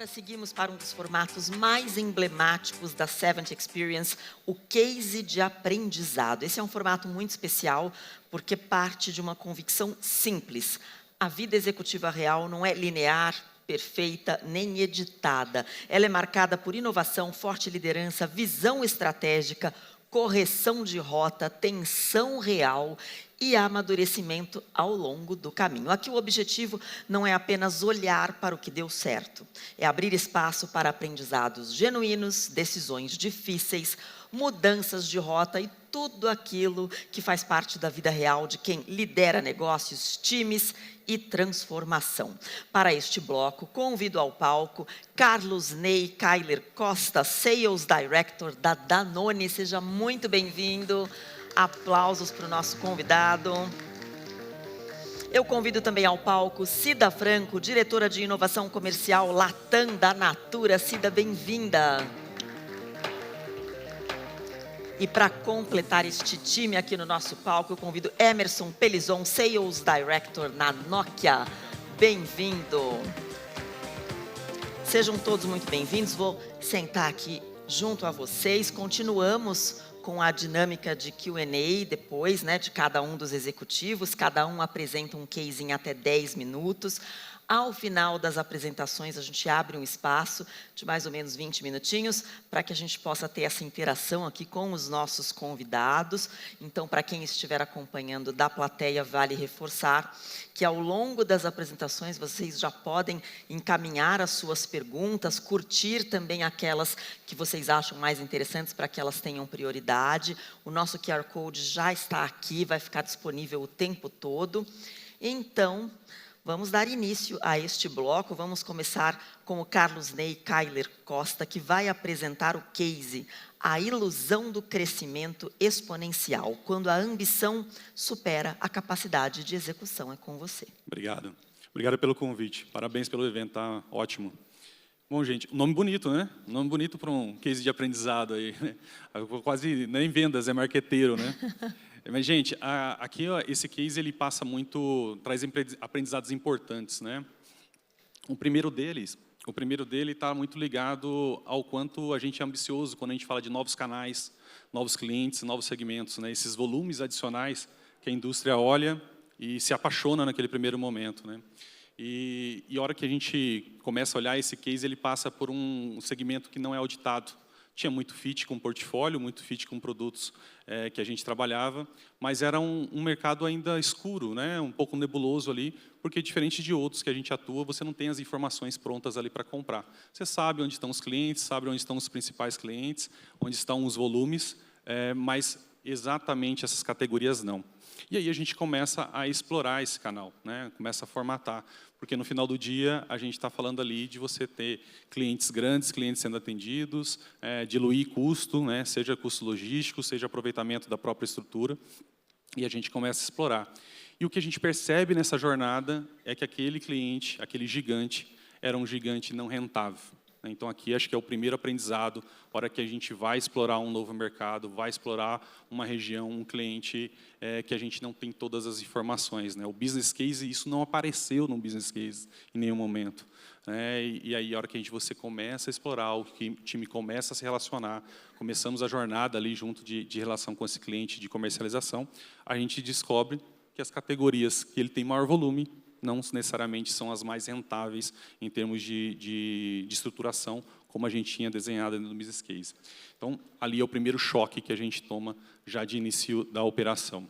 Agora seguimos para um dos formatos mais emblemáticos da 70 Experience, o case de aprendizado. Esse é um formato muito especial porque parte de uma convicção simples. A vida executiva real não é linear, perfeita, nem editada. Ela é marcada por inovação, forte liderança, visão estratégica, correção de rota, tensão real e amadurecimento ao longo do caminho. Aqui o objetivo não é apenas olhar para o que deu certo, é abrir espaço para aprendizados genuínos, decisões difíceis, mudanças de rota e tudo aquilo que faz parte da vida real de quem lidera negócios, times e transformação. Para este bloco, convido ao palco Carlos Ney Kyler Costa, Sales Director da Danone. Seja muito bem-vindo. Aplausos para o nosso convidado. Eu convido também ao palco Cida Franco, diretora de inovação comercial Latam da Natura. Cida, bem-vinda. E para completar este time aqui no nosso palco, eu convido Emerson Pelizon, Sales Director na Nokia. Bem-vindo. Sejam todos muito bem-vindos. Vou sentar aqui junto a vocês. Continuamos com a dinâmica de Q&A depois, de cada um dos executivos. Cada um apresenta um case em até 10 minutos. Ao final das apresentações, a gente abre um espaço de mais ou menos 20 minutinhos para que a gente possa ter essa interação aqui com os nossos convidados. Então, para quem estiver acompanhando da plateia, vale reforçar que ao longo das apresentações vocês já podem encaminhar as suas perguntas, curtir também aquelas que vocês acham mais interessantes para que elas tenham prioridade. O nosso QR Code já está aqui, vai ficar disponível o tempo todo. Então, vamos dar início a este bloco. Vamos começar com o Carlos Ney Kyler Costa, que vai apresentar o case A Ilusão do Crescimento Exponencial, quando a ambição supera a capacidade de execução. É com você. Obrigado. Obrigado pelo convite. Parabéns pelo evento, tá ótimo. Bom, gente, nome bonito, né? Nome bonito para um case de aprendizado aí. Quase nem vendas, é marqueteiro, né? Mas, gente, aqui ó, esse case ele passa muito, traz aprendizados importantes, né? O primeiro dele está muito ligado ao quanto a gente é ambicioso quando a gente fala de novos canais, novos clientes, novos segmentos, né? Esses volumes adicionais que a indústria olha e se apaixona naquele primeiro momento, né? E a hora que a gente começa a olhar esse case, ele passa por um segmento que não é auditado. Tinha muito fit com portfólio, muito fit com produtos que a gente trabalhava, mas era um mercado ainda escuro, né? Um pouco nebuloso ali, porque diferente de outros que a gente atua, você não tem as informações prontas ali para comprar. Você sabe onde estão os clientes, sabe onde estão os principais clientes, onde estão os volumes, mas exatamente essas categorias não. E aí a gente começa a explorar esse canal, né? Começa a formatar, porque no final do dia a gente está falando ali de você ter clientes grandes, clientes sendo atendidos, diluir custo, né? Seja custo logístico, seja aproveitamento da própria estrutura, e a gente começa a explorar. E o que a gente percebe nessa jornada é que aquele cliente, aquele gigante, era um gigante não rentável. Então, aqui acho que é o primeiro aprendizado, a hora que a gente vai explorar um novo mercado, vai explorar uma região, um cliente que a gente não tem todas as informações, né? O business case, isso não apareceu no business case em nenhum momento. E aí, a hora que você começa a explorar, o time começa a se relacionar, começamos a jornada ali junto de relação com esse cliente de comercialização, a gente descobre que as categorias que ele tem maior volume, não necessariamente são as mais rentáveis em termos de estruturação, como a gente tinha desenhado no business case. Então, ali é o primeiro choque que a gente toma já de início da operação.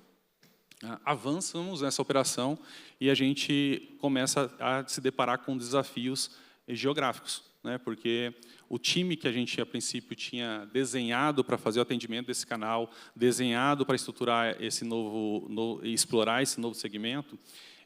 Avançamos nessa operação e a gente começa a se deparar com desafios geográficos, né? Porque o time que a gente, a princípio, tinha desenhado para fazer o atendimento desse canal, desenhado para estruturar esse explorar esse novo segmento,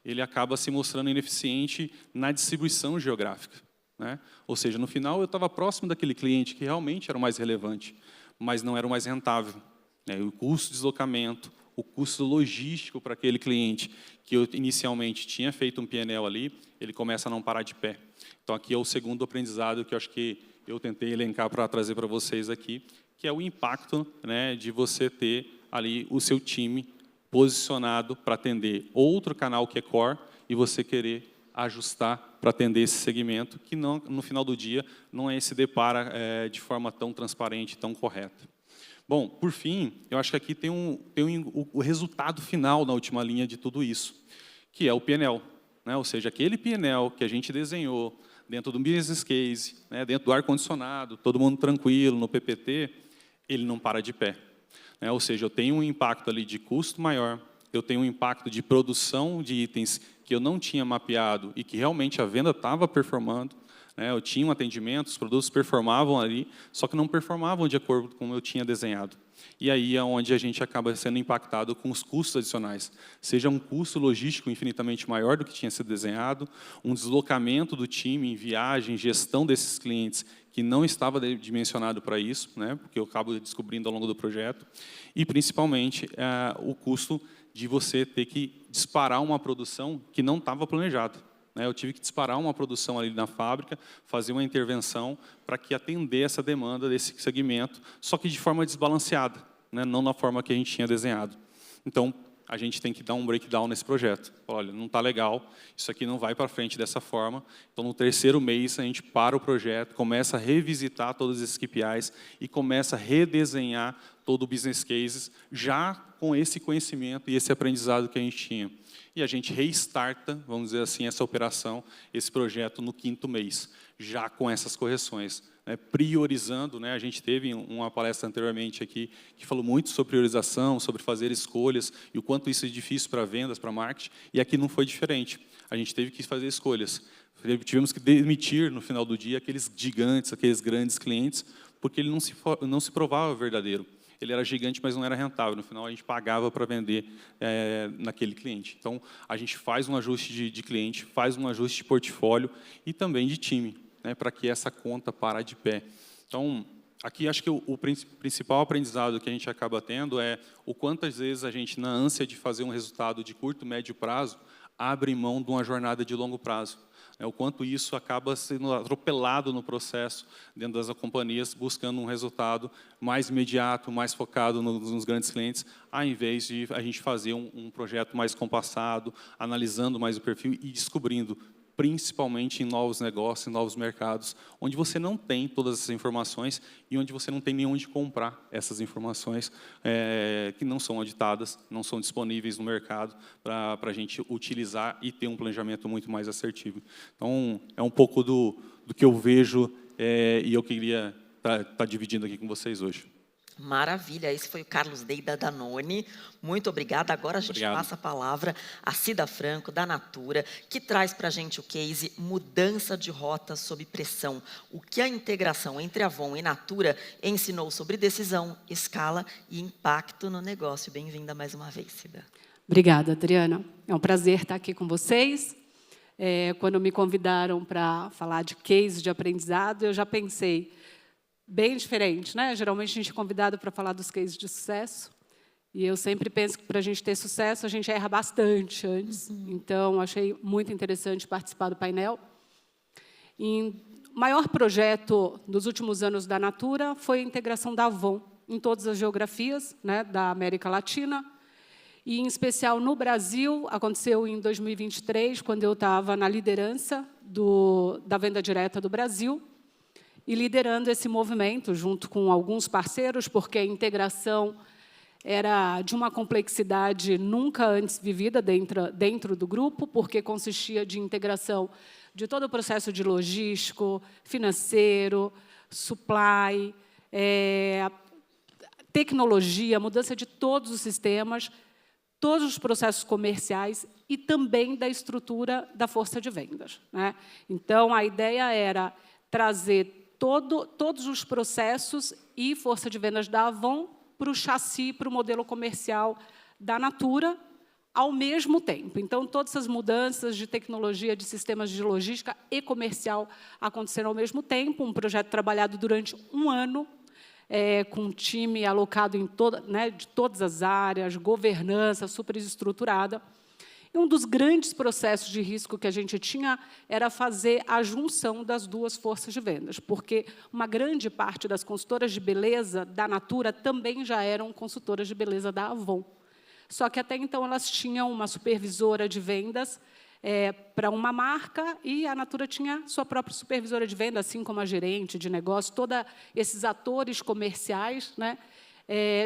ele acaba se mostrando ineficiente na distribuição geográfica, né? Ou seja, no final eu estava próximo daquele cliente que realmente era o mais relevante, mas não era o mais rentável, né? O custo de deslocamento, o custo logístico para aquele cliente que eu inicialmente tinha feito um PNL ali, ele começa a não parar de pé. Então, aqui é o segundo aprendizado que eu acho que eu tentei elencar para trazer para vocês aqui, que é o impacto, né, de você ter ali o seu time posicionado para atender outro canal que é core e você querer ajustar para atender esse segmento, que não, no final do dia não se depara de forma tão transparente, tão correta. Bom, por fim, eu acho que aqui tem o resultado final na última linha de tudo isso, que é o P&L, né? Ou seja, aquele P&L que a gente desenhou dentro do business case, né, dentro do ar-condicionado, todo mundo tranquilo, no PPT, ele não para de pé, né? Ou seja, eu tenho um impacto ali de custo maior, eu tenho um impacto de produção de itens que eu não tinha mapeado e que realmente a venda estava performando, né? Eu tinha um atendimento, os produtos performavam ali, só que não performavam de acordo com como eu tinha desenhado. E aí é onde a gente acaba sendo impactado com os custos adicionais. Seja um custo logístico infinitamente maior do que tinha sido desenhado, um deslocamento do time em viagem, gestão desses clientes que não estava dimensionado para isso, né? Porque eu acabo descobrindo ao longo do projeto, e principalmente o custo de você ter que disparar uma produção que não estava planejada. Eu tive que disparar uma produção ali na fábrica, fazer uma intervenção para que atender essa demanda desse segmento, só que de forma desbalanceada, né? Não na forma que a gente tinha desenhado. Então, a gente tem que dar um breakdown nesse projeto. Olha, não está legal, isso aqui não vai para frente dessa forma. Então, no terceiro mês, a gente para o projeto, começa a revisitar todos esses KPIs e começa a redesenhar todo o business cases, já com esse conhecimento e esse aprendizado que a gente tinha. E a gente restarta, vamos dizer assim, essa operação, esse projeto no 5º mês, já com essas correções, né? Priorizando, né? A gente teve uma palestra anteriormente aqui que falou muito sobre priorização, sobre fazer escolhas e o quanto isso é difícil para vendas, para marketing, e aqui não foi diferente. A gente teve que fazer escolhas. Tivemos que demitir, no final do dia, aqueles gigantes, aqueles grandes clientes, porque ele não se provava verdadeiro. Ele era gigante, mas não era rentável. No final, a gente pagava para vender naquele cliente. Então, a gente faz um ajuste de cliente, faz um ajuste de portfólio e também de time, né, para que essa conta pare de pé. Então, aqui acho que o principal aprendizado que a gente acaba tendo é o quantas vezes a gente, na ânsia de fazer um resultado de curto, médio prazo, abre mão de uma jornada de longo prazo. O quanto isso acaba sendo atropelado no processo dentro das companhias, buscando um resultado mais imediato, mais focado nos grandes clientes, ao invés de a gente fazer um projeto mais compassado, analisando mais o perfil e descobrindo, principalmente em novos negócios, em novos mercados, onde você não tem todas essas informações e onde você não tem nem onde comprar essas informações que não são auditadas, não são disponíveis no mercado para a gente utilizar e ter um planejamento muito mais assertivo. Então, é um pouco do que eu vejo e eu queria estar dividindo aqui com vocês hoje. Maravilha, esse foi o Carlos Dey da Danone. Muito obrigada. Agora a gente passa a palavra a Cida Franco, da Natura, que traz para a gente o case Mudança de Rota sob Pressão. O que a integração entre Avon e Natura ensinou sobre decisão, escala e impacto no negócio. Bem-vinda mais uma vez, Cida. Obrigada, Adriana. É um prazer estar aqui com vocês. Quando me convidaram para falar de case de aprendizado, eu já pensei, bem diferente, né? Geralmente a gente é convidado para falar dos cases de sucesso, e eu sempre penso que para a gente ter sucesso a gente erra bastante antes. Então achei muito interessante participar do painel. O maior projeto dos últimos anos da Natura foi a integração da Avon em todas as geografias, né, da América Latina, e em especial no Brasil. Aconteceu em 2023, quando eu estava na liderança da venda direta do Brasil, e liderando esse movimento junto com alguns parceiros, porque a integração era de uma complexidade nunca antes vivida dentro do grupo, porque consistia de integração de todo o processo de logístico, financeiro, supply, tecnologia, mudança de todos os sistemas, todos os processos comerciais e também da estrutura da força de vendas, né? Então, a ideia era trazer todos os processos e força de vendas da Avon para o chassi, para o modelo comercial da Natura, ao mesmo tempo. Então, todas essas mudanças de tecnologia, de sistemas de logística e comercial aconteceram ao mesmo tempo. Um projeto trabalhado durante um ano, com um time alocado de todas as áreas, governança super estruturada. E um dos grandes processos de risco que a gente tinha era fazer a junção das duas forças de vendas, porque uma grande parte das consultoras de beleza da Natura também já eram consultoras de beleza da Avon. Só que, até então, elas tinham uma supervisora de vendas para uma marca, e a Natura tinha sua própria supervisora de venda, assim como a gerente de negócio, todos esses atores comerciais, né,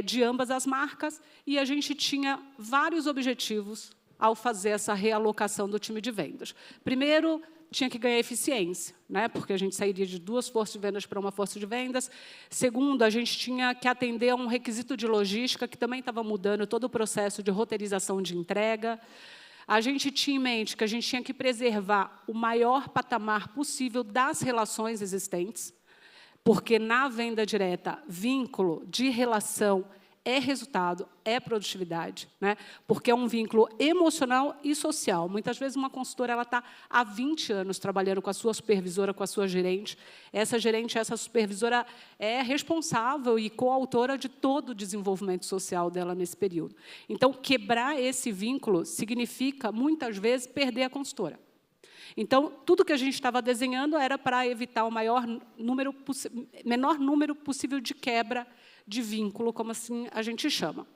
de ambas as marcas, e a gente tinha vários objetivos ao fazer essa realocação do time de vendas. Primeiro, tinha que ganhar eficiência, né, porque a gente sairia de 2 forças de vendas para uma força de vendas. Segundo, a gente tinha que atender a um requisito de logística que também estava mudando todo o processo de roteirização de entrega. A gente tinha em mente que a gente tinha que preservar o maior patamar possível das relações existentes, porque, na venda direta, vínculo de relação é resultado, é produtividade, né? Porque é um vínculo emocional e social. Muitas vezes, uma consultora está há 20 anos trabalhando com a sua supervisora, com a sua gerente. Essa gerente, essa supervisora é responsável e coautora de todo o desenvolvimento social dela nesse período. Então, quebrar esse vínculo significa, muitas vezes, perder a consultora. Então, tudo que a gente estava desenhando era para evitar o menor número possível de quebra de vínculo, como assim a gente chama.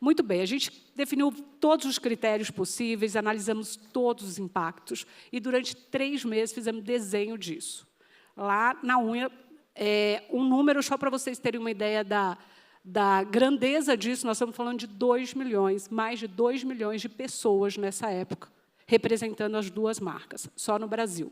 Muito bem, a gente definiu todos os critérios possíveis, analisamos todos os impactos, e, durante 3 meses, fizemos desenho disso. Lá na unha, um número, só para vocês terem uma ideia da grandeza disso, nós estamos falando de 2 milhões, mais de 2 milhões de pessoas nessa época, representando as 2 marcas, só no Brasil.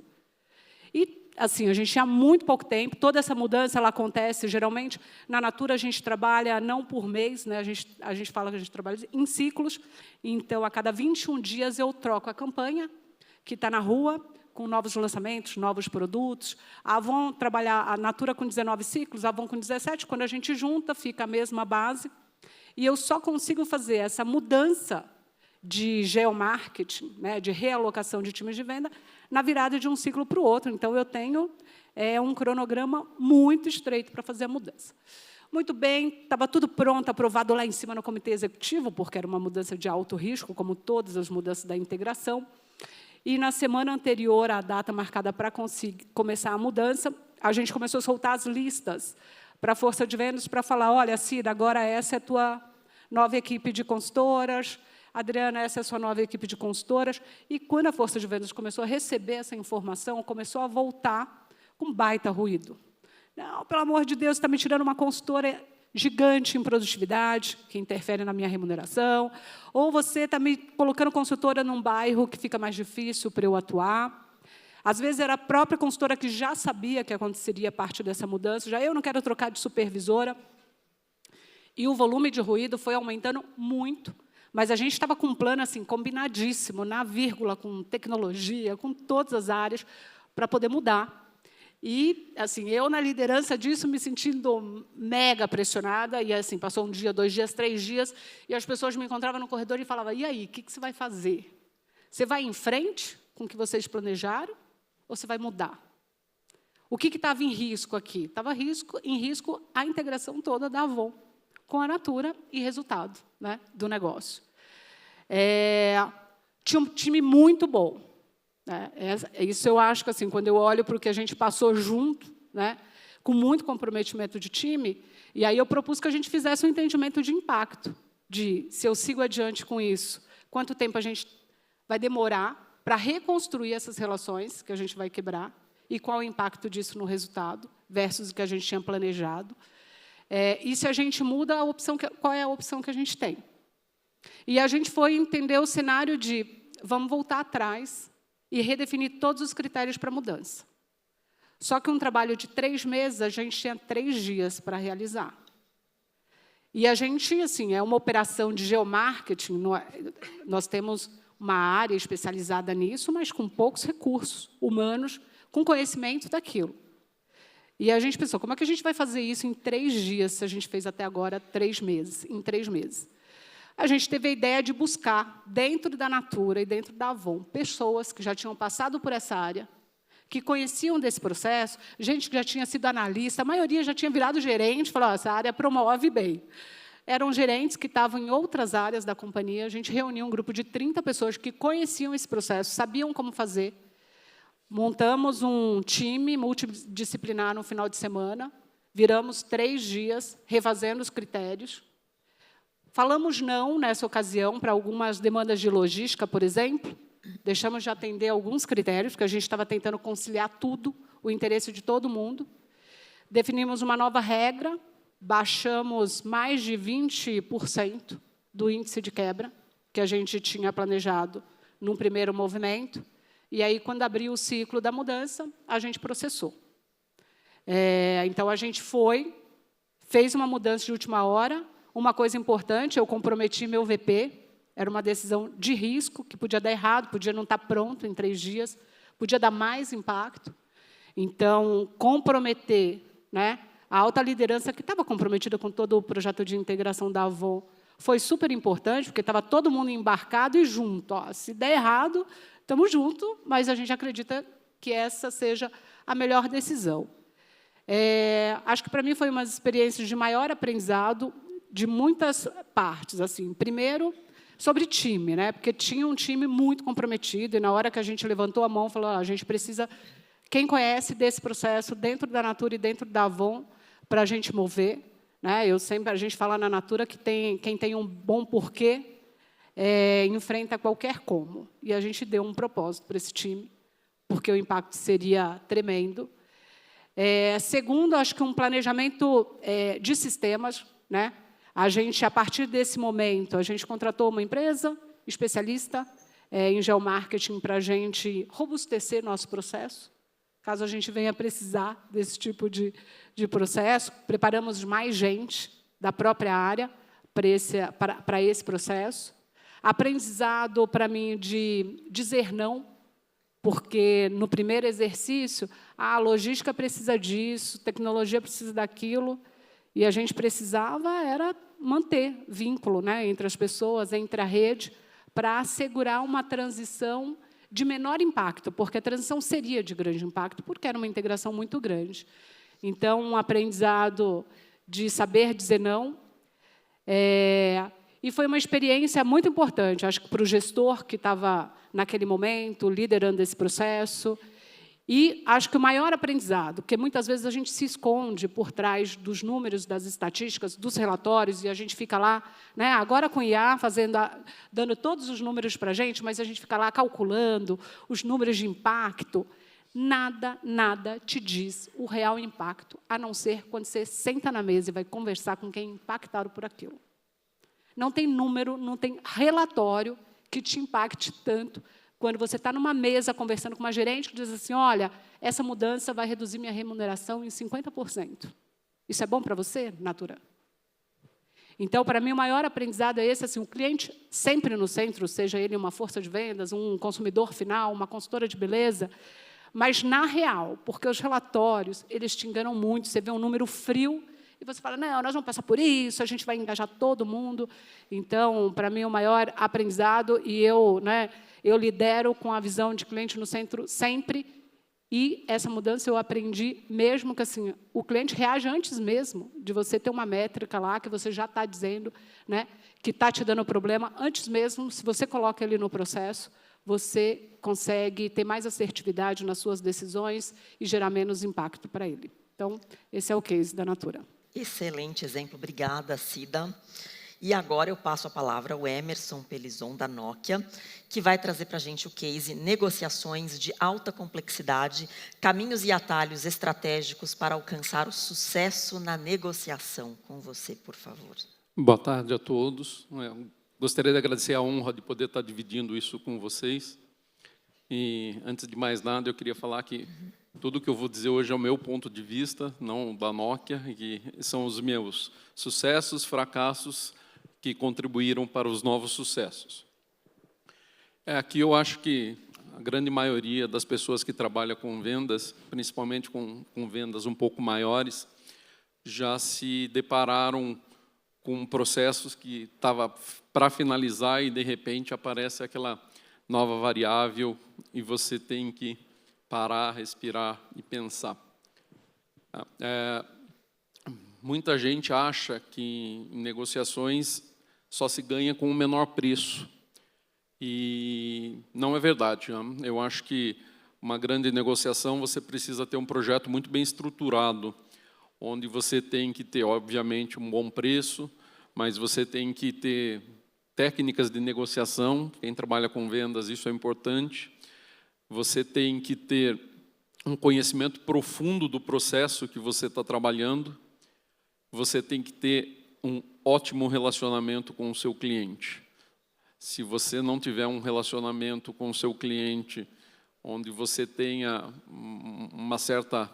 E, assim, a gente tinha muito pouco tempo, toda essa mudança ela acontece, geralmente, na Natura a gente trabalha não por mês, né? A gente fala que a gente trabalha em ciclos, então, a cada 21 dias eu troco a campanha, que está na rua, com novos lançamentos, novos produtos. A Avon trabalhar a Natura com 19 ciclos, a Avon com 17, quando a gente junta, fica a mesma base, e eu só consigo fazer essa mudança de geomarketing, né, de realocação de times de venda, na virada de um ciclo para o outro. Então, eu tenho um cronograma muito estreito para fazer a mudança. Muito bem, estava tudo pronto, aprovado lá em cima no comitê executivo, porque era uma mudança de alto risco, como todas as mudanças da integração. E, na semana anterior à data marcada para começar a mudança, a gente começou a soltar as listas para a força de vendas para falar, olha, Cida, agora essa é a tua nova equipe de consultoras, Adriana, essa é a sua nova equipe de consultoras. E, quando a força de vendas começou a receber essa informação, começou a voltar com baita ruído. Não, pelo amor de Deus, está me tirando uma consultora gigante em produtividade, que interfere na minha remuneração, ou você está me colocando consultora num bairro que fica mais difícil para eu atuar. Às vezes, era a própria consultora que já sabia que aconteceria parte dessa mudança, já eu não quero trocar de supervisora. E o volume de ruído foi aumentando muito, mas a gente estava com um plano assim, combinadíssimo, na vírgula, com tecnologia, com todas as áreas, para poder mudar. E, assim, eu, na liderança disso, me sentindo mega pressionada, e, assim, passou 1 dia, 2 dias, 3 dias, e as pessoas me encontravam no corredor e falavam, e aí, o que você vai fazer? Você vai em frente com o que vocês planejaram, ou você vai mudar? O que estava em risco aqui? Estava em risco a integração toda da Avon com a Natura e resultado, né, do negócio. Tinha um time muito bom. Né? Isso eu acho que, assim, quando eu olho para o que a gente passou junto, né, com muito comprometimento de time, e aí eu propus que a gente fizesse um entendimento de impacto, de se eu sigo adiante com isso, quanto tempo a gente vai demorar para reconstruir essas relações que a gente vai quebrar, e qual o impacto disso no resultado, versus o que a gente tinha planejado. E se a gente muda, qual é a opção que a gente tem? E a gente foi entender o cenário de vamos voltar atrás e redefinir todos os critérios para a mudança. Só que um trabalho de 3 meses, a gente tinha 3 dias para realizar. E a gente, assim, é uma operação de geomarketing, nós temos uma área especializada nisso, mas com poucos recursos humanos, com conhecimento daquilo. E a gente pensou, como é que a gente vai fazer isso em 3 dias, se a gente fez até agora 3 meses, em 3 meses? A gente teve a ideia de buscar, dentro da Natura e dentro da Avon, pessoas que já tinham passado por essa área, que conheciam desse processo, gente que já tinha sido analista, a maioria já tinha virado gerente, falou, essa área promove bem. Eram gerentes que estavam em outras áreas da companhia, a gente reuniu um grupo de 30 pessoas que conheciam esse processo, sabiam como fazer. Montamos um time multidisciplinar no final de semana, viramos 3 dias refazendo os critérios. Falamos não, nessa ocasião, para algumas demandas de logística, por exemplo, deixamos de atender alguns critérios, porque a gente estava tentando conciliar tudo, o interesse de todo mundo. Definimos uma nova regra, baixamos mais de 20% do índice de quebra que a gente tinha planejado num primeiro movimento. E aí, quando abriu o ciclo da mudança, a gente processou. Então, a gente fez uma mudança de última hora. Uma coisa importante, eu comprometi meu VP, era uma decisão de risco, que podia dar errado, podia não estar pronto em 3 dias, podia dar mais impacto. Então, comprometer, né, a alta liderança que estava comprometida com todo o projeto de integração da Avon foi super importante, porque estava todo mundo embarcado e junto. Ó, se der errado, estamos juntos, mas a gente acredita que essa seja a melhor decisão. Acho que, para mim, foi uma experiência de maior aprendizado de muitas partes. Assim, primeiro, sobre time, né? Porque tinha um time muito comprometido, e, na hora que a gente levantou a mão, falou, a gente precisa, quem conhece desse processo dentro da Natura e dentro da Avon, para a gente mover. Né? A gente fala na Natura que quem tem um bom porquê enfrenta qualquer como. E a gente deu um propósito para esse time, porque o impacto seria tremendo. Segundo, acho que um planejamento de sistemas. Né? A gente, a partir desse momento, a gente contratou uma empresa especialista em geomarketing para a gente robustecer nosso processo, caso a gente venha precisar desse tipo de processo. Preparamos mais gente da própria área para esse processo. Aprendizado, para mim, de dizer não, porque, no primeiro exercício, a logística precisa disso, tecnologia precisa daquilo, e a gente precisava era manter vínculo, né, entre as pessoas, entre a rede, para assegurar uma transição de menor impacto, porque a transição seria de grande impacto, porque era uma integração muito grande. Então, um aprendizado de saber dizer não. E foi uma experiência muito importante, acho que para o gestor que estava, naquele momento, liderando esse processo. E acho que o maior aprendizado, porque muitas vezes a gente se esconde por trás dos números, das estatísticas, dos relatórios, e a gente fica lá, né, agora com IA, dando todos os números para a gente, mas a gente fica lá calculando os números de impacto. Nada te diz o real impacto, a não ser quando você senta na mesa e vai conversar com quem é impactado por aquilo. Não tem número, não tem relatório que te impacte tanto quando você está numa mesa conversando com uma gerente que diz assim, olha, essa mudança vai reduzir minha remuneração em 50%. Isso é bom para você, Natura? Então, para mim, o maior aprendizado é esse, assim, o cliente sempre no centro, seja ele uma força de vendas, um consumidor final, uma consultora de beleza, mas na real, porque os relatórios, eles te enganam muito, você vê um número frio, e você fala, não, nós vamos passar por isso, a gente vai engajar todo mundo. Então, para mim, o maior aprendizado, e eu lidero com a visão de cliente no centro sempre, e essa mudança eu aprendi mesmo que assim, o cliente reage antes mesmo de você ter uma métrica lá que você já está dizendo, né, que está te dando problema, antes mesmo, se você coloca ele no processo, você consegue ter mais assertividade nas suas decisões e gerar menos impacto para ele. Então, esse é o case da Natura. Excelente exemplo, obrigada, Cida. E agora eu passo a palavra ao Emerson Pelizon, da Nokia, que vai trazer para a gente o case Negociações de Alta Complexidade, Caminhos e Atalhos Estratégicos para Alcançar o Sucesso na Negociação. Com você, por favor. Boa tarde a todos. Gostaria de agradecer a honra de poder estar dividindo isso com vocês. E, antes de mais nada, eu queria falar que tudo o que eu vou dizer hoje é o meu ponto de vista, não da Nokia, que são os meus sucessos, fracassos, que contribuíram para os novos sucessos. Aqui eu acho que a grande maioria das pessoas que trabalham com vendas, principalmente com vendas um pouco maiores, já se depararam com processos que estava para finalizar e, de repente, aparece aquela nova variável e você tem que parar, respirar e pensar. Muita gente acha que em negociações só se ganha com o menor preço. E não é verdade. Eu acho que uma grande negociação você precisa ter um projeto muito bem estruturado, onde você tem que ter, obviamente, um bom preço, mas você tem que ter técnicas de negociação. Quem trabalha com vendas, isso é importante. Você tem que ter um conhecimento profundo do processo que você está trabalhando. Você tem que ter um ótimo relacionamento com o seu cliente. Se você não tiver um relacionamento com o seu cliente, onde você tenha uma certa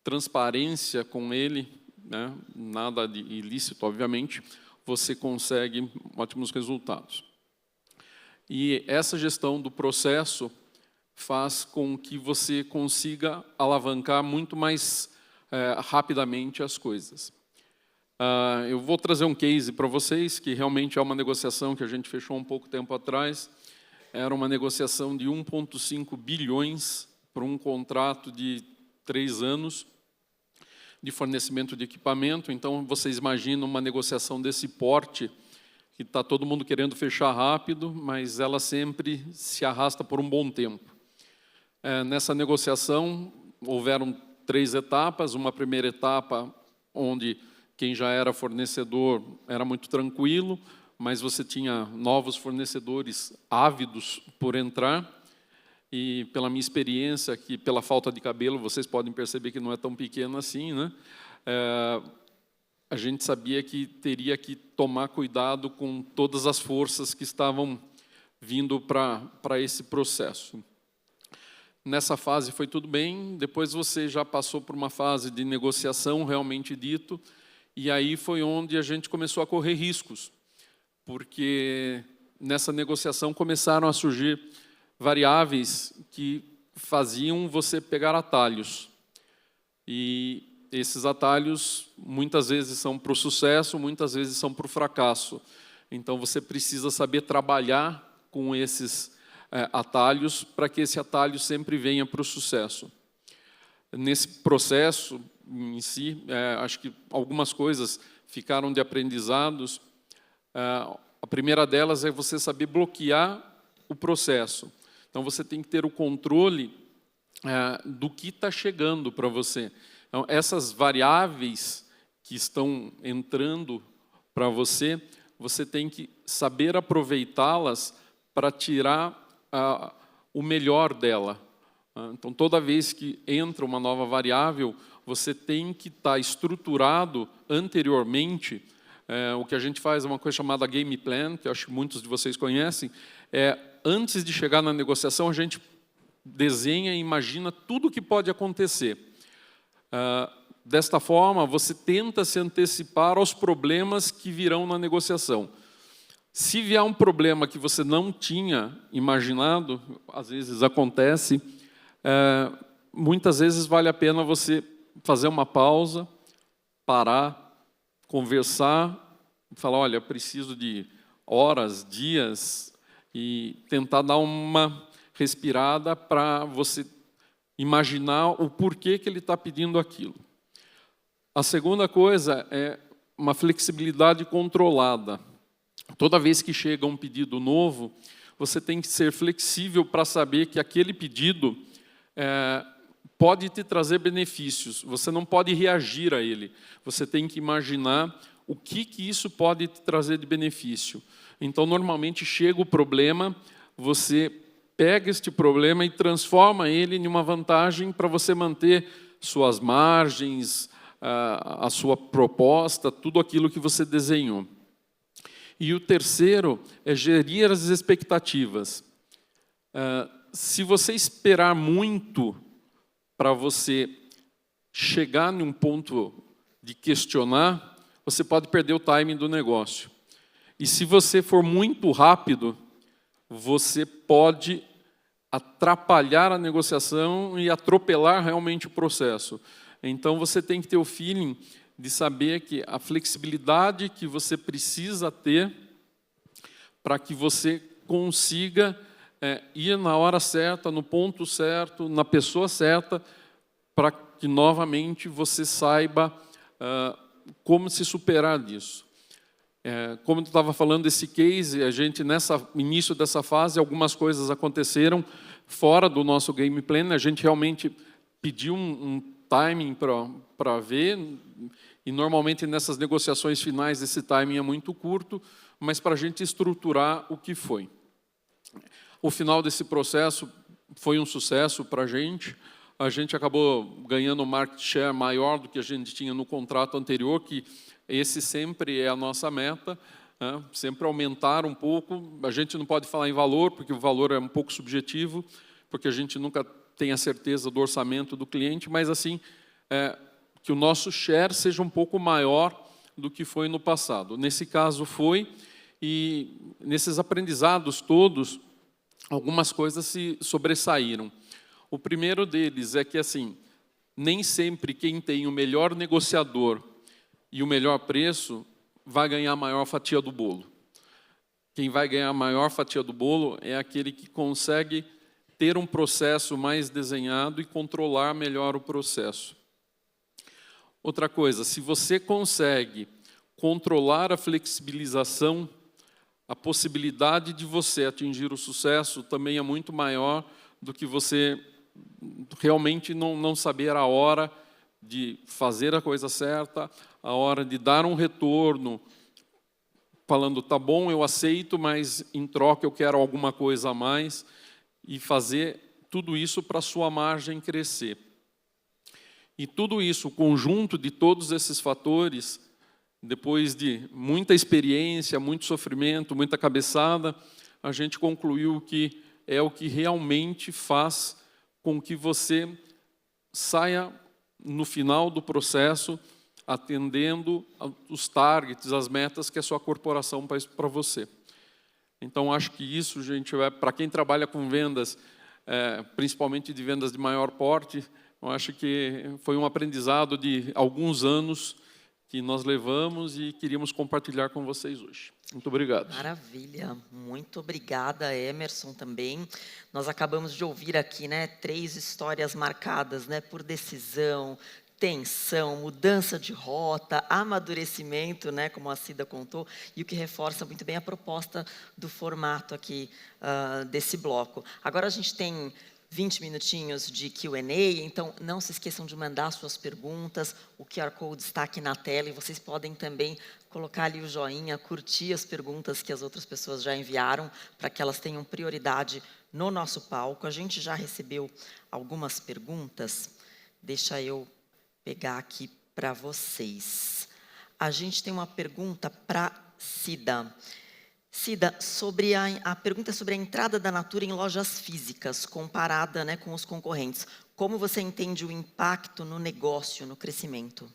transparência com ele, né, nada de ilícito, obviamente, você consegue ótimos resultados. E essa gestão do processo faz com que você consiga alavancar muito mais rapidamente as coisas. Eu vou trazer um case para vocês, que realmente é uma negociação que a gente fechou um pouco tempo atrás. Era uma negociação de 1,5 bilhões para um contrato de 3 anos de fornecimento de equipamento. Então, vocês imaginam uma negociação desse porte, que está todo mundo querendo fechar rápido, mas ela sempre se arrasta por um bom tempo. Nessa negociação, houveram 3 etapas. Uma primeira etapa, onde quem já era fornecedor era muito tranquilo, mas você tinha novos fornecedores ávidos por entrar. E pela minha experiência, que pela falta de cabelo, vocês podem perceber que não é tão pequeno assim, né? A gente sabia que teria que tomar cuidado com todas as forças que estavam vindo para esse processo. Nessa fase foi tudo bem, depois você já passou por uma fase de negociação, realmente dito, e aí foi onde a gente começou a correr riscos, porque nessa negociação começaram a surgir variáveis que faziam você pegar atalhos. E esses atalhos, muitas vezes, são para o sucesso, muitas vezes são para o fracasso. Então, você precisa saber trabalhar com esses atalhos para que esse atalho sempre venha para o sucesso. Nesse processo em si, acho que algumas coisas ficaram de aprendizados. A primeira delas é você saber bloquear o processo. Então, você tem que ter o controle do que está chegando para você. Então, essas variáveis que estão entrando para você, você tem que saber aproveitá-las para tirar o melhor dela. Então, toda vez que entra uma nova variável, você tem que estar estruturado anteriormente. O que a gente faz é uma coisa chamada game plan, que eu acho que muitos de vocês conhecem. Antes de chegar na negociação, a gente desenha e imagina tudo o que pode acontecer. Desta forma, você tenta se antecipar aos problemas que virão na negociação. Se vier um problema que você não tinha imaginado, às vezes acontece, muitas vezes vale a pena você fazer uma pausa, parar, conversar, falar, olha, preciso de horas, dias, e tentar dar uma respirada para você imaginar o porquê que ele está pedindo aquilo. A segunda coisa é uma flexibilidade controlada. Toda vez que chega um pedido novo, você tem que ser flexível para saber que aquele pedido pode te trazer benefícios. Você não pode reagir a ele. Você tem que imaginar o que isso pode te trazer de benefício. Então, normalmente, chega o problema, você pega este problema e transforma ele em uma vantagem para você manter suas margens, a sua proposta, tudo aquilo que você desenhou. E o terceiro é gerir as expectativas. Se você esperar muito para você chegar num ponto de questionar, você pode perder o timing do negócio. E se você for muito rápido, você pode atrapalhar a negociação e atropelar realmente o processo. Então, você tem que ter o feeling de saber que a flexibilidade que você precisa ter para que você consiga ir na hora certa, no ponto certo, na pessoa certa, para que, novamente, você saiba como se superar disso. Como eu estava falando desse case, a gente, no início dessa fase, algumas coisas aconteceram fora do nosso game plan. A gente realmente pediu um timing para ver, E, normalmente, nessas negociações finais, esse timing é muito curto, mas para a gente estruturar o que foi. O final desse processo foi um sucesso para a gente acabou ganhando um market share maior do que a gente tinha no contrato anterior, que esse sempre é a nossa meta, né? Sempre aumentar um pouco. A gente não pode falar em valor, porque o valor é um pouco subjetivo, porque a gente nunca tem a certeza do orçamento do cliente, mas assim, que o nosso share seja um pouco maior do que foi no passado. Nesse caso foi, e nesses aprendizados todos, algumas coisas se sobressaíram. O primeiro deles é que, assim, nem sempre quem tem o melhor negociador e o melhor preço vai ganhar a maior fatia do bolo. Quem vai ganhar a maior fatia do bolo é aquele que consegue ter um processo mais desenhado e controlar melhor o processo. Outra coisa, se você consegue controlar a flexibilização, a possibilidade de você atingir o sucesso também é muito maior do que você realmente não saber a hora de fazer a coisa certa, a hora de dar um retorno, falando, tá bom, eu aceito, mas em troca eu quero alguma coisa a mais, e fazer tudo isso para a sua margem crescer. E tudo isso, o conjunto de todos esses fatores, depois de muita experiência, muito sofrimento, muita cabeçada, a gente concluiu que é o que realmente faz com que você saia no final do processo atendendo os targets, as metas que a sua corporação faz para você. Então, acho que isso, gente, para quem trabalha com vendas, principalmente de vendas de maior porte, eu acho que foi um aprendizado de alguns anos que nós levamos e queríamos compartilhar com vocês hoje. Muito obrigado. Maravilha, muito obrigada, Emerson, também. Nós acabamos de ouvir aqui, né, 3 histórias marcadas, né, por decisão, tensão, mudança de rota, amadurecimento, né, como a Cida contou, e o que reforça muito bem a proposta do formato aqui desse bloco. Agora a gente tem 20 minutinhos de Q&A, então não se esqueçam de mandar suas perguntas, o QR Code está aqui na tela e vocês podem também colocar ali o joinha, curtir as perguntas que as outras pessoas já enviaram, para que elas tenham prioridade no nosso palco. A gente já recebeu algumas perguntas, deixa eu pegar aqui para vocês. A gente tem uma pergunta para Cida. Cida, a pergunta é sobre a entrada da Natura em lojas físicas, comparada, né, com os concorrentes. Como você entende o impacto no negócio, no crescimento?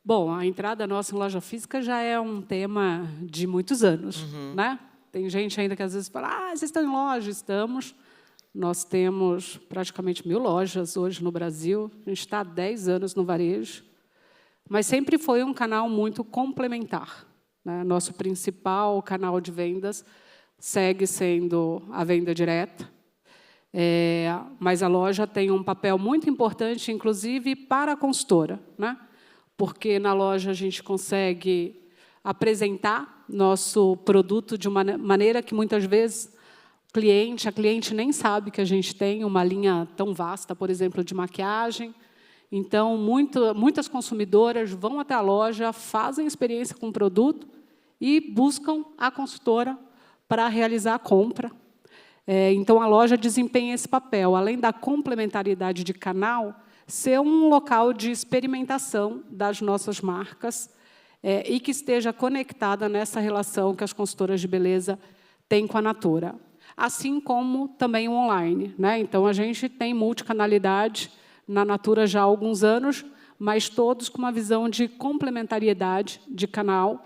Bom, a entrada nossa em loja física já é um tema de muitos anos, né? Tem gente ainda que às vezes fala, vocês estão em loja? Estamos. Nós temos praticamente 1000 lojas hoje no Brasil. A gente está há 10 anos no varejo. Mas sempre foi um canal muito complementar, né? Nosso principal canal de vendas segue sendo a venda direta, mas a loja tem um papel muito importante, inclusive, para a consultora, né? Porque na loja a gente consegue apresentar nosso produto de uma maneira que, muitas vezes, a cliente nem sabe que a gente tem uma linha tão vasta, por exemplo, de maquiagem. Então, muitas consumidoras vão até a loja, fazem experiência com o produto e buscam a consultora para realizar a compra. Então, a loja desempenha esse papel, além da complementariedade de canal, ser um local de experimentação das nossas marcas e que esteja conectada nessa relação que as consultoras de beleza têm com a Natura. Assim como também o online, né? Então, a gente tem multicanalidade na Natura já há alguns anos, mas todos com uma visão de complementariedade de canal,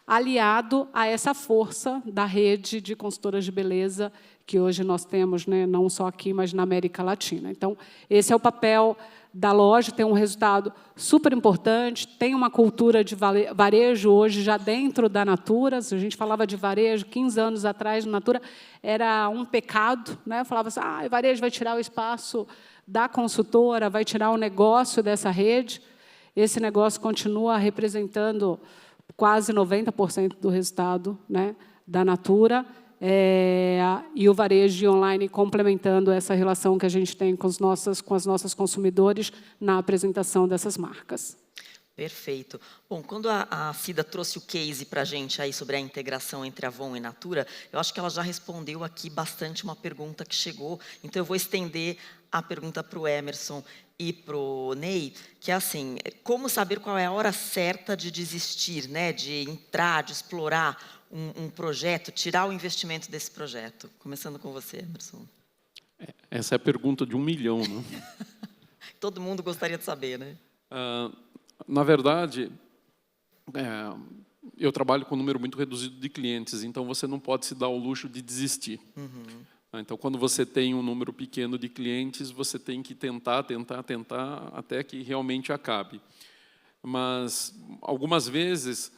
aliado a essa força da rede de consultoras de beleza que hoje nós temos, né, não só aqui, mas na América Latina. Então, esse é o papel da loja, tem um resultado super importante, tem uma cultura de varejo hoje já dentro da Natura. Se a gente falava de varejo 15 anos atrás, na Natura era um pecado, né? Falava assim, o varejo vai tirar o espaço da consultora, vai tirar o negócio dessa rede. Esse negócio continua representando quase 90% do resultado, né, da Natura, e o varejo online complementando essa relação que a gente tem com as nossas consumidores na apresentação dessas marcas. Perfeito. Bom, quando a Cida trouxe o case para a gente aí sobre a integração entre Avon e Natura, eu acho que ela já respondeu aqui bastante uma pergunta que chegou, então eu vou estender a pergunta para o Emerson e para o Ney, que é assim, como saber qual é a hora certa de desistir, né, de entrar, de explorar um projeto, tirar o investimento desse projeto? Começando com você, Emerson. Essa é a pergunta de 1 milhão, né? Todo mundo gostaria de saber, né? Na verdade, eu trabalho com um número muito reduzido de clientes, então você não pode se dar o luxo de desistir. Então, quando você tem um número pequeno de clientes, você tem que tentar, até que realmente acabe. Mas, algumas vezes,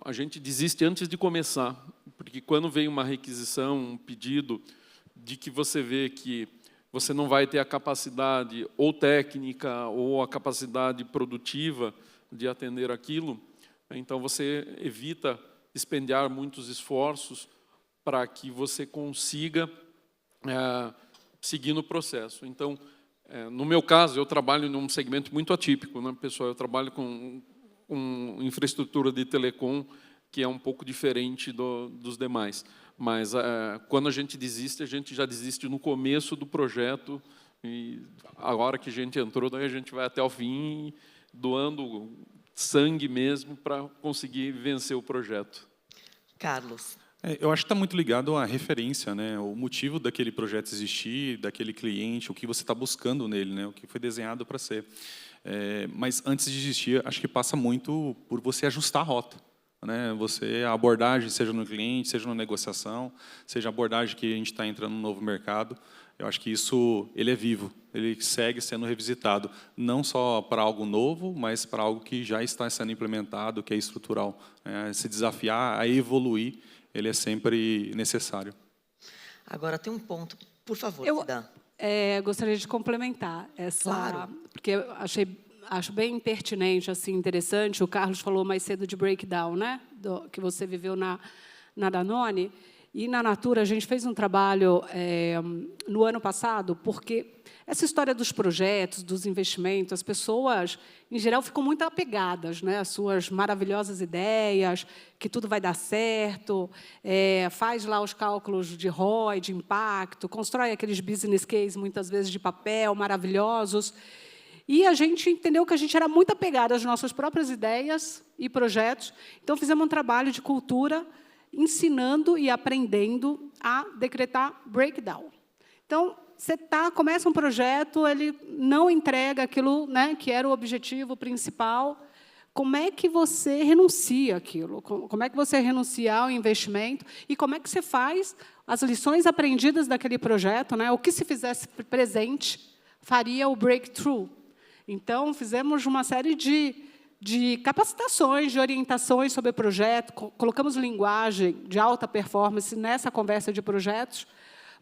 a gente desiste antes de começar, porque quando vem uma requisição, um pedido, de que você vê que você não vai ter a capacidade ou técnica ou a capacidade produtiva de atender aquilo, então você evita expendiar muitos esforços para que você consiga seguir no processo. Então, no meu caso, eu trabalho num segmento muito atípico, né, pessoal? Eu trabalho com infraestrutura de telecom, que é um pouco diferente dos demais. Mas, quando a gente já desiste no começo do projeto, e a hora que a gente entrou, daí a gente vai até o fim, doando sangue mesmo para conseguir vencer o projeto. Carlos. Eu acho que está muito ligado à referência, né? O motivo daquele projeto existir, daquele cliente, o que você está buscando nele, né? O que foi desenhado para ser. Mas antes de existir, acho que passa muito por você ajustar a rota, né? A abordagem, seja no cliente, seja na negociação, seja a abordagem que a gente está entrando no novo mercado. Eu acho que isso ele é vivo, ele segue sendo revisitado, não só para algo novo, mas para algo que já está sendo implementado, que é estrutural. Se desafiar a evoluir, ele é sempre necessário. Agora, tem um ponto, por favor, Cida. Gostaria de complementar essa, claro. Porque eu acho bem pertinente, assim, interessante. O Carlos falou mais cedo de breakdown, né, que você viveu na Danone. E na Natura, a gente fez um trabalho no ano passado, porque essa história dos projetos, dos investimentos, as pessoas, em geral, ficam muito apegadas, né, às suas maravilhosas ideias, que tudo vai dar certo, faz lá os cálculos de ROI, de impacto, constrói aqueles business cases, muitas vezes, de papel, maravilhosos. E a gente entendeu que a gente era muito apegado às nossas próprias ideias e projetos, então fizemos um trabalho de cultura, ensinando e aprendendo a decretar breakdown. Então, você começa um projeto, ele não entrega aquilo, né, que era o objetivo principal. Como é que você renuncia àquilo? Como é que você renuncia ao investimento? E como é que você faz as lições aprendidas daquele projeto, né? O que, se fizesse presente, faria o breakthrough? Então, fizemos uma série de capacitações, de orientações sobre o projeto, colocamos linguagem de alta performance nessa conversa de projetos,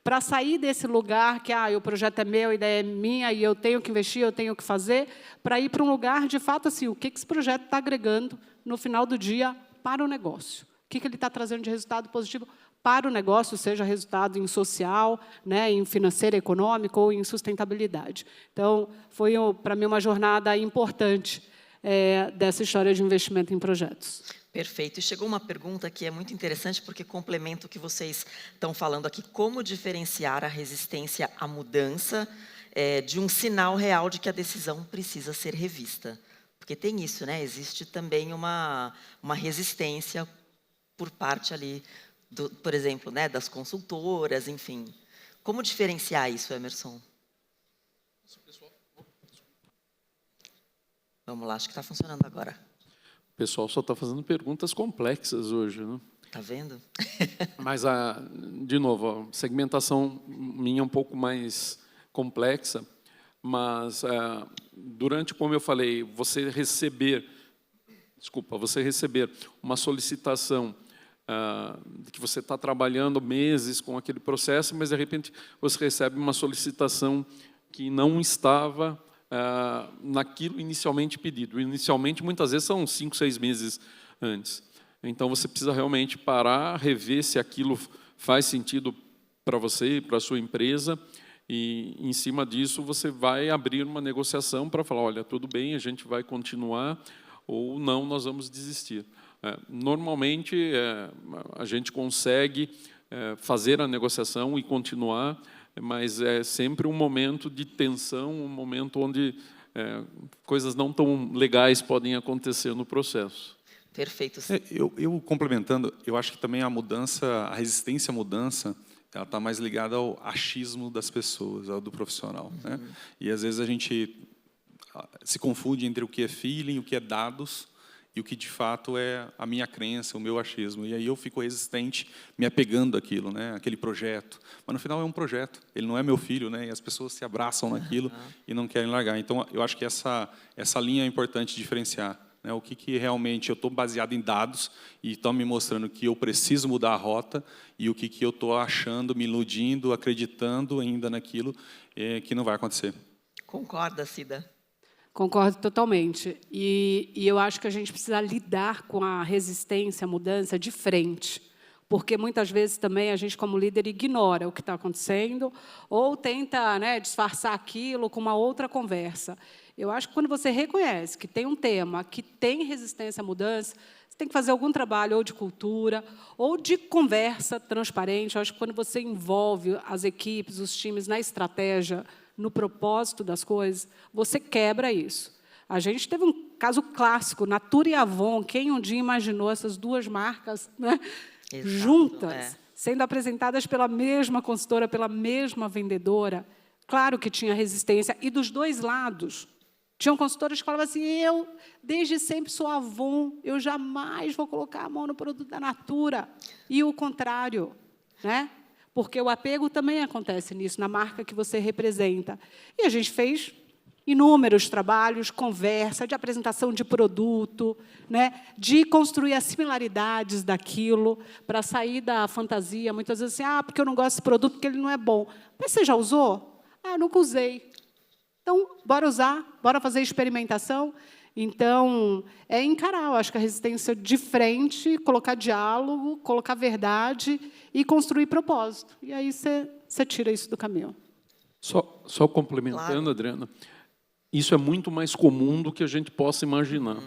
para sair desse lugar que o projeto é meu, a ideia é minha, e eu tenho que investir, eu tenho que fazer, para ir para um lugar, de fato, assim, o que esse projeto está agregando, no final do dia, para o negócio. O que ele está trazendo de resultado positivo para o negócio, seja resultado em social, né, em financeiro, econômico ou em sustentabilidade. Então, foi, para mim, uma jornada importante dessa história de investimento em projetos. Perfeito. E chegou uma pergunta que é muito interessante, porque complementa o que vocês estão falando aqui. Como diferenciar a resistência à mudança de um sinal real de que a decisão precisa ser revista? Porque tem isso, né? Existe também uma resistência por parte ali, por exemplo, né, das consultoras, enfim. Como diferenciar isso, Emerson? Vamos lá, acho que está funcionando agora. O pessoal só está fazendo perguntas complexas hoje, né? Está vendo? Mas, de novo, a segmentação minha é um pouco mais complexa, mas, durante, como eu falei, você receber uma solicitação que você está trabalhando meses com aquele processo, mas, de repente, você recebe uma solicitação que não estava naquilo inicialmente pedido. Inicialmente, muitas vezes, são 5, 6 meses antes. Então, você precisa realmente parar, rever se aquilo faz sentido para você, para a sua empresa, e em cima disso você vai abrir uma negociação para falar, olha, tudo bem, a gente vai continuar, ou não, nós vamos desistir. Normalmente, a gente consegue fazer a negociação e continuar, mas é sempre um momento de tensão, um momento onde coisas não tão legais podem acontecer no processo. Perfeito. Eu complementando, eu acho que também a mudança, a resistência à mudança, ela está mais ligada ao achismo das pessoas, ao do profissional, né? E às vezes a gente se confunde entre o que é feeling, o que é dados, e o que de fato é a minha crença, o meu achismo. E aí eu fico resistente, me apegando àquilo, né? Aquele projeto. Mas no final é um projeto, ele não é meu filho, né? E as pessoas se abraçam naquilo e não querem largar. Então eu acho que essa linha é importante diferenciar, né? O que realmente eu estou baseado em dados e estão me mostrando que eu preciso mudar a rota, e o que eu estou achando, me iludindo, acreditando ainda naquilo que não vai acontecer. Concorda, Cida? Concordo totalmente. E eu acho que a gente precisa lidar com a resistência à mudança de frente, porque muitas vezes também a gente, como líder, ignora o que está acontecendo ou tenta, né, disfarçar aquilo com uma outra conversa. Eu acho que quando você reconhece que tem um tema que tem resistência à mudança, você tem que fazer algum trabalho ou de cultura ou de conversa transparente. Eu acho que quando você envolve as equipes, os times na estratégia, no propósito das coisas, você quebra isso. A gente teve um caso clássico, Natura e Avon. Quem um dia imaginou essas duas marcas, né, juntas, sendo apresentadas pela mesma consultora, pela mesma vendedora? Claro que tinha resistência, e dos dois lados. Tinham consultoras que falavam assim, eu, desde sempre, sou Avon, eu jamais vou colocar a mão no produto da Natura. E o contrário, né? Porque o apego também acontece nisso, na marca que você representa. E a gente fez inúmeros trabalhos, conversa, de apresentação de produto, né, de construir as similaridades daquilo, para sair da fantasia, muitas vezes assim, porque eu não gosto desse produto, porque ele não é bom. Mas você já usou? Eu nunca usei. Então, bora usar, bora fazer experimentação. Então, é encarar, eu acho que a resistência de frente, colocar diálogo, colocar verdade e construir propósito. E aí você tira isso do caminho. Só complementando, Adriana, isso é muito mais comum do que a gente possa imaginar.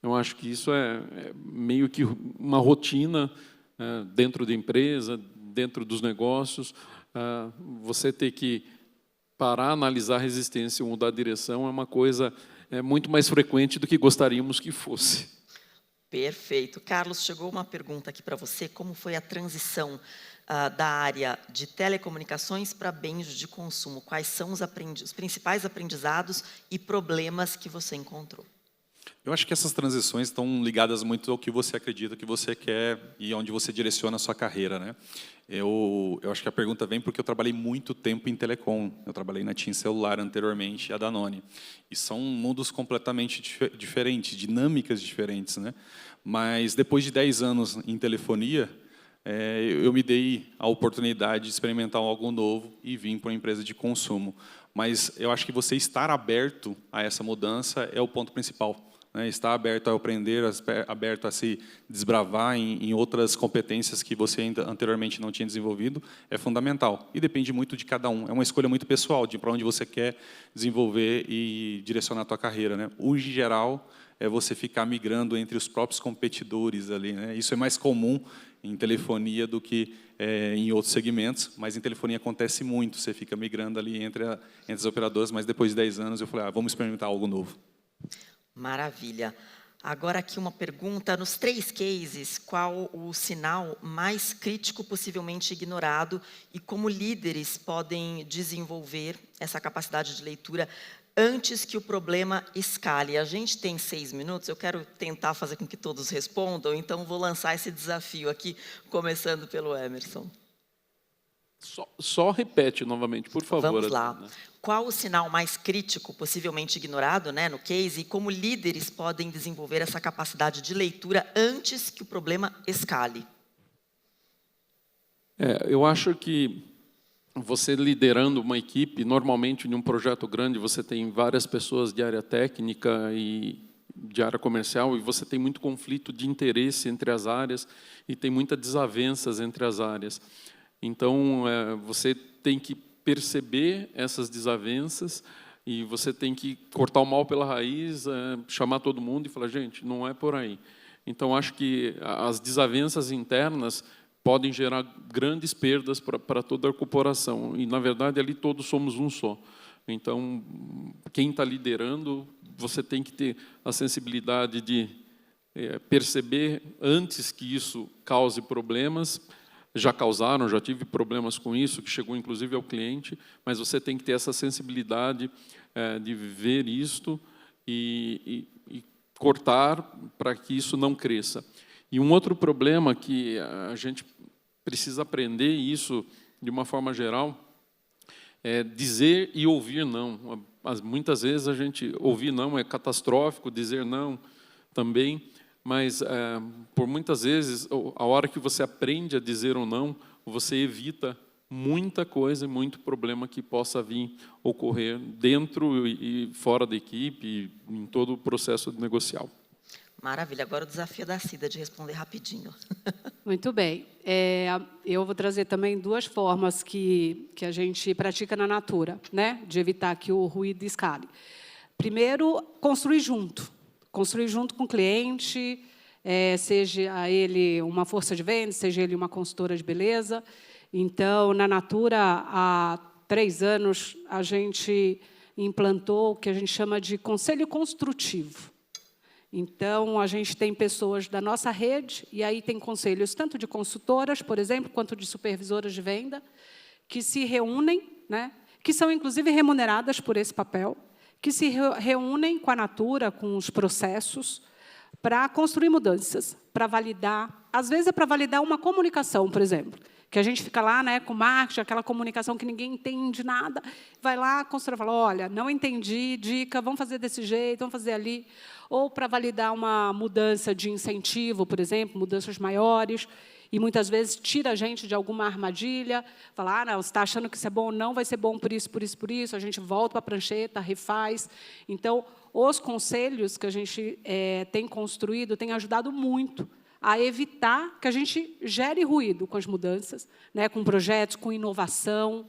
Eu acho que isso é meio que uma rotina dentro da empresa, dentro dos negócios. Você ter que parar, analisar a resistência e mudar a direção é uma coisa muito mais frequente do que gostaríamos que fosse. Perfeito. Carlos, chegou uma pergunta aqui para você. Como foi a transição da área de telecomunicações para bens de consumo? Quais são os principais aprendizados e problemas que você encontrou? Eu acho que essas transições estão ligadas muito ao que você acredita, que você quer e onde você direciona a sua carreira, né? Eu acho que a pergunta vem porque eu trabalhei muito tempo em telecom. Eu trabalhei na TIM Celular anteriormente, a Danone. E são mundos completamente diferentes, dinâmicas diferentes, né? Mas depois de 10 anos em telefonia, eu me dei a oportunidade de experimentar algo novo e vim para uma empresa de consumo. Mas eu acho que você estar aberto a essa mudança é o ponto principal. Estar aberto a aprender, aberto a se desbravar em outras competências que você ainda anteriormente não tinha desenvolvido, é fundamental. E depende muito de cada um. É uma escolha muito pessoal de para onde você quer desenvolver e direcionar a tua carreira, né? O geral é você ficar migrando entre os próprios competidores ali, né? Isso é mais comum em telefonia do que em outros segmentos, mas em telefonia acontece muito. Você fica migrando ali entre as operadoras, mas depois de 10 anos eu falei, vamos experimentar algo novo. Maravilha. Agora aqui uma pergunta. Nos 3 cases, qual o sinal mais crítico possivelmente ignorado e como líderes podem desenvolver essa capacidade de leitura antes que o problema escale? A gente tem 6 minutos, eu quero tentar fazer com que todos respondam, então vou lançar esse desafio aqui, começando pelo Emerson. Só repete novamente, por favor. Vamos lá. Adriana. Qual o sinal mais crítico, possivelmente ignorado, né, no case, e como líderes podem desenvolver essa capacidade de leitura antes que o problema escale? Eu acho que você liderando uma equipe, normalmente em um projeto grande você tem várias pessoas de área técnica e de área comercial e você tem muito conflito de interesse entre as áreas e tem muitas desavenças entre as áreas. Então, você tem que perceber essas desavenças e você tem que cortar o mal pela raiz, chamar todo mundo e falar, gente, não é por aí. Então, acho que as desavenças internas podem gerar grandes perdas para toda a corporação. E, na verdade, ali todos somos um só. Então, quem está liderando, você tem que ter a sensibilidade de perceber antes que isso cause problemas. Já causaram, já tive problemas com isso, que chegou inclusive ao cliente, mas você tem que ter essa sensibilidade de ver isto e cortar para que isso não cresça. E um outro problema que a gente precisa aprender, isso de uma forma geral, é dizer e ouvir não. Muitas vezes a gente ouvir não é catastrófico, dizer não também, mas por muitas vezes, a hora que você aprende a dizer ou não, você evita muita coisa e muito problema que possa vir ocorrer dentro e fora da equipe, em todo o processo negocial. Maravilha. Agora o desafio da Cida de responder rapidinho. Muito bem. Eu vou trazer também duas formas que a gente pratica na Natura, né, de evitar que o ruído escale. Primeiro, construir junto com o cliente, seja ele uma força de vendas, seja ele uma consultora de beleza. Então, na Natura, há 3 anos, a gente implantou o que a gente chama de conselho construtivo. Então, a gente tem pessoas da nossa rede, e aí tem conselhos tanto de consultoras, por exemplo, quanto de supervisoras de venda, que se reúnem, né, que são, inclusive, remuneradas por esse papel, que se reúnem com a Natura, com os processos, para construir mudanças, para validar. Às vezes, é para validar uma comunicação, por exemplo, que a gente fica lá, né, com marketing, aquela comunicação que ninguém entende nada, vai lá, a consultora fala, olha, não entendi, dica, vamos fazer desse jeito, vamos fazer ali. Ou para validar uma mudança de incentivo, por exemplo, mudanças maiores, e muitas vezes tira a gente de alguma armadilha, fala, não, você está achando que isso é bom, não vai ser bom por isso, por isso, por isso, a gente volta para a prancheta, refaz. Então, os conselhos que a gente tem construído têm ajudado muito a evitar que a gente gere ruído com as mudanças, né, com projetos, com inovação.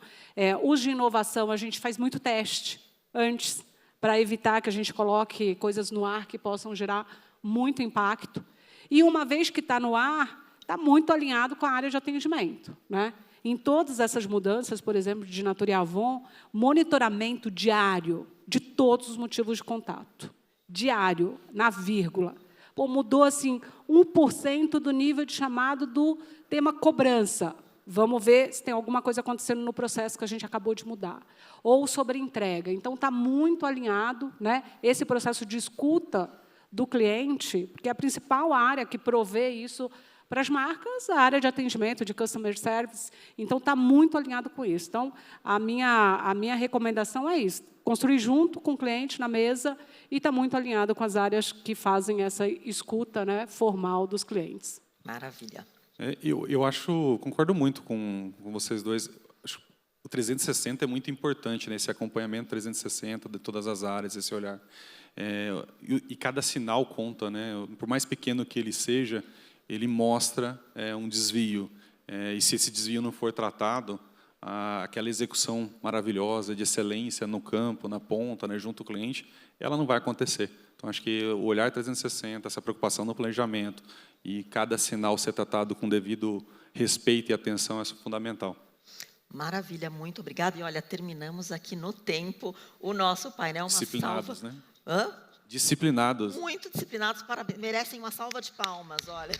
Os de inovação, a gente faz muito teste antes, para evitar que a gente coloque coisas no ar que possam gerar muito impacto. E, uma vez que está no ar, está muito alinhado com a área de atendimento, né? Em todas essas mudanças, por exemplo, de Natura e Avon, monitoramento diário de todos os motivos de contato. Diário, na vírgula. Pô, mudou assim, 1% do nível de chamado do tema cobrança. Vamos ver se tem alguma coisa acontecendo no processo que a gente acabou de mudar. Ou sobre entrega. Então, está muito alinhado, né, esse processo de escuta do cliente, porque a principal área que provê isso para as marcas, a área de atendimento, de customer service. Então, está muito alinhado com isso. Então, a minha recomendação é isso, construir junto com o cliente na mesa e está muito alinhado com as áreas que fazem essa escuta, né, formal dos clientes. Maravilha. Eu concordo muito com vocês dois. Acho que o 360 é muito importante, né, esse acompanhamento 360 de todas as áreas, esse olhar. E cada sinal conta, né? Por mais pequeno que ele seja, ele mostra um desvio. E se esse desvio não for tratado, aquela execução maravilhosa de excelência no campo, na ponta, né, junto ao cliente, ela não vai acontecer. Então, acho que o olhar 360, essa preocupação no planejamento e cada sinal ser tratado com devido respeito e atenção é fundamental. Maravilha, muito obrigada. E, olha, terminamos aqui no tempo o nosso painel. Disciplinados, né? Hã? Disciplinados. Muito disciplinados, parabéns. Merecem uma salva de palmas, olha.